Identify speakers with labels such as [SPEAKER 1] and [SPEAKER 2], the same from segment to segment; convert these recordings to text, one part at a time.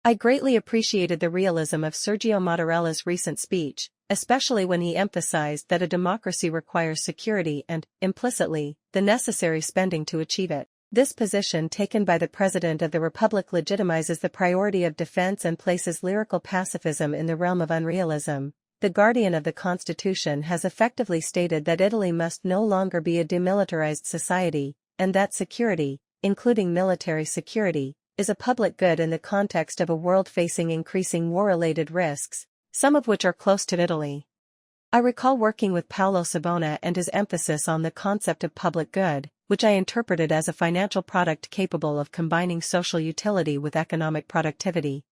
[SPEAKER 1] I greatly appreciated the realism of Sergio Mattarella's recent speech, especially when he emphasized that a democracy requires security and, implicitly, the necessary spending to achieve it. This position taken by the President of the Republic legitimizes the priority of defense and places lyrical pacifism in the realm of unrealism. The guardian of the Constitution has effectively stated that Italy must no longer be a demilitarized society, and that security, including military security, is a public good in the context of a world facing increasing war-related risks, some of which are close to Italy. I recall working with Paolo Savona and his emphasis on the concept of public good, which I interpreted as a financial product capable of combining social utility with economic productivity.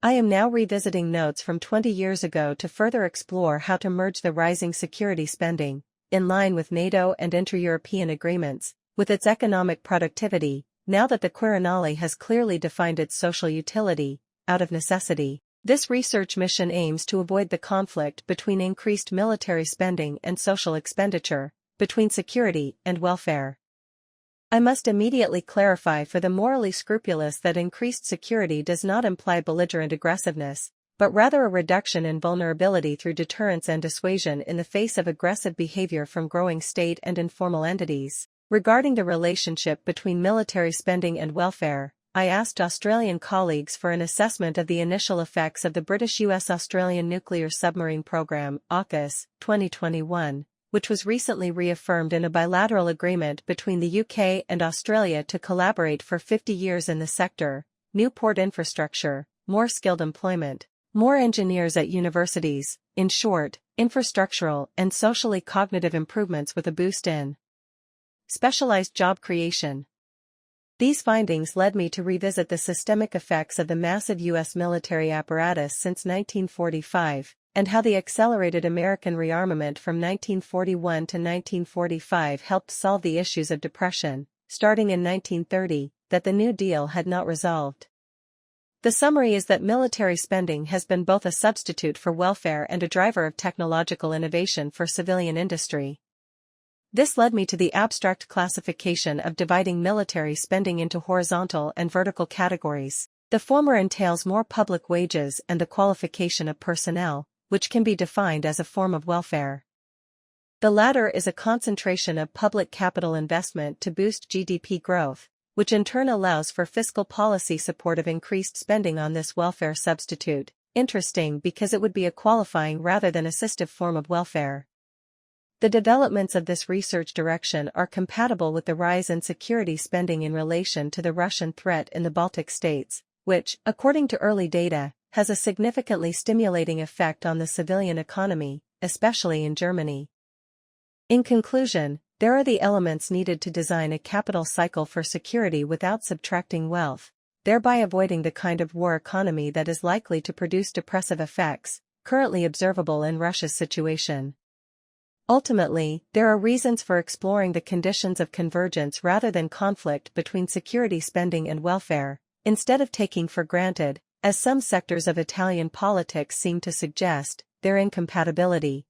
[SPEAKER 1] I am now revisiting notes from 20 years ago to further explore how to merge the rising security spending, in line with NATO and intra-European agreements, with its economic productivity, now that the Quirinale has clearly defined its social utility, out of necessity. This research mission aims to avoid the conflict between increased military spending and social expenditure, between security and welfare. I must immediately clarify for the morally scrupulous that increased security does not imply belligerent aggressiveness, but rather a reduction in vulnerability through deterrence and dissuasion in the face of aggressive behavior from growing state and informal entities. Regarding the relationship between military spending and welfare, I asked Australian colleagues for an assessment of the initial effects of the British-US-Australian nuclear submarine program, AUKUS, 2021, which was recently reaffirmed in a bilateral agreement between the UK and Australia to collaborate for 50 years in the sector: new port infrastructure, more skilled employment, more engineers at universities, in short, infrastructural and socially cognitive improvements with a boost in specialized job creation. These findings led me to revisit the systemic effects of the massive U.S. military apparatus since 1945, and how the accelerated American rearmament from 1941 to 1945 helped solve the issues of depression, starting in 1930, that the New Deal had not resolved. The summary is that military spending has been both a substitute for welfare and a driver of technological innovation for civilian industry. This led me to the abstract classification of dividing military spending into horizontal and vertical categories. The former entails more public wages and the qualification of personnel, which can be defined as a form of welfare. The latter is a concentration of public capital investment to boost GDP growth, which in turn allows for fiscal policy support of increased spending on this welfare substitute. Interesting because it would be a qualifying rather than assistive form of welfare. The developments of this research direction are compatible with the rise in security spending in relation to the Russian threat in the Baltic states, which, according to early data, has a significantly stimulating effect on the civilian economy, especially in Germany. In conclusion, there are the elements needed to design a capital cycle for security without subtracting wealth, thereby avoiding the kind of war economy that is likely to produce depressive effects, currently observable in Russia's situation. Ultimately, there are reasons for exploring the conditions of convergence rather than conflict between security spending and welfare, instead of taking for granted, as some sectors of Italian politics seem to suggest, their incompatibility.